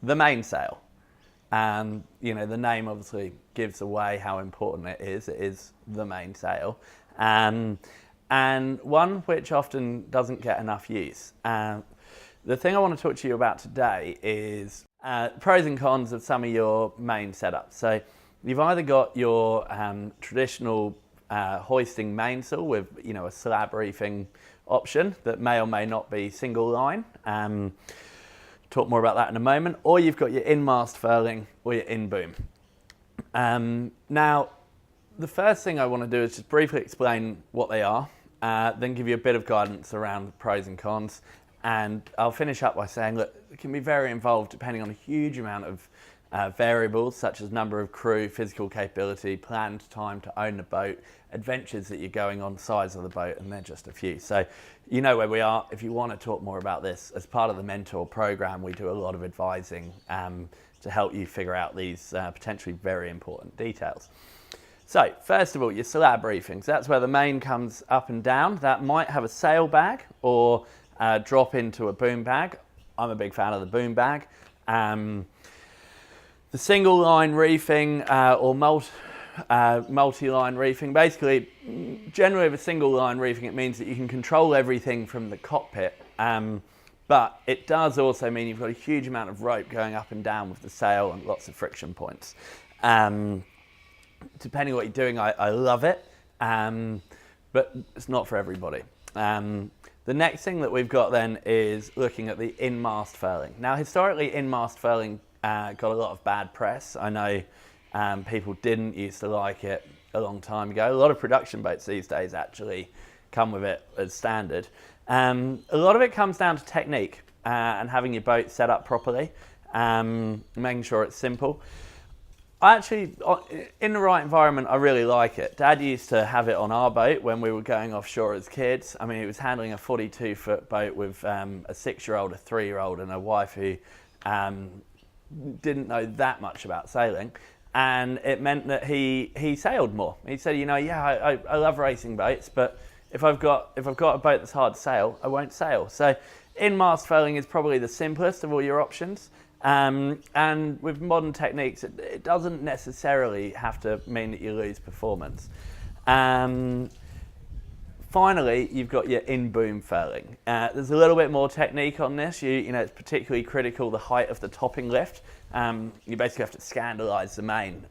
the mainsail. And the name obviously gives away how important it is. It is the mainsail. And one which often doesn't get enough use. The thing I want to talk to you about today is pros and cons of some of your main setups. So you've either got your traditional hoisting mainsail with a slab reefing option that may or may not be single line. Talk more about that in a moment. Or you've got your in-mast furling or your in-boom. Now, the first thing I want to do is just briefly explain what they are, then give you a bit of guidance around the pros and cons. And I'll finish up by saying, look, it can be very involved depending on a huge amount of variables, such as number of crew, physical capability, planned time to own the boat, adventures that you're going on, size of the boat, and they're just a few. So you know where we are. If you want to talk more about this, as part of the mentor program, we do a lot of advising to help you figure out these potentially very important details. So first of all, your slab reefing. So that's where the main comes up and down. That might have a sail bag or drop into a boom bag. I'm a big fan of the boom bag. The single line reefing or multi-line reefing, basically, generally with single line reefing, it means that you can control everything from the cockpit, but it does also mean you've got a huge amount of rope going up and down with the sail and lots of friction points. Depending on what you're doing, I love it, but it's not for everybody. The next thing that we've got then is looking at the in-mast furling. Now, historically, in-mast furling got a lot of bad press. I know people didn't used to like it a long time ago. A lot of production boats these days actually come with it as standard. A lot of it comes down to technique and having your boat set up properly, making sure it's simple. Actually, in the right environment, I really like it. Dad used to have it on our boat when we were going offshore as kids. I mean, he was handling a 42-foot boat with a 6-year-old, a 3-year-old, and a wife who didn't know that much about sailing. And it meant that he sailed more. He said, I love racing boats, but if I've got a boat that's hard to sail, I won't sail. So in-mast furling is probably the simplest of all your options. And with modern techniques, it doesn't necessarily have to mean that you lose performance. Finally, you've got your in-boom furling. There's a little bit more technique on this. It's particularly critical, the height of the topping lift. You basically have to scandalise the main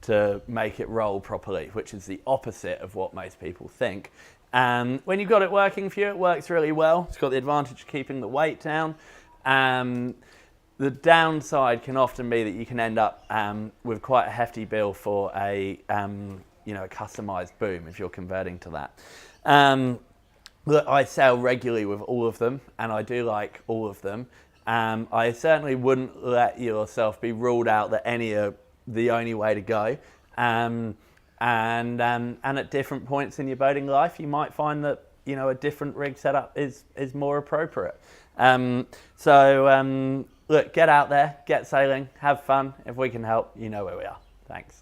to make it roll properly, which is the opposite of what most people think. When you've got it working for you, it works really well. It's got the advantage of keeping the weight down. The downside can often be that you can end up with quite a hefty bill for a customised boom if you're converting to that. Look, I sail regularly with all of them, and I do like all of them. I certainly wouldn't let yourself be ruled out that any are the only way to go. And at different points in your boating life, you might find that a different rig setup is more appropriate. Look, get out there, get sailing, have fun. If we can help, you know where we are. Thanks.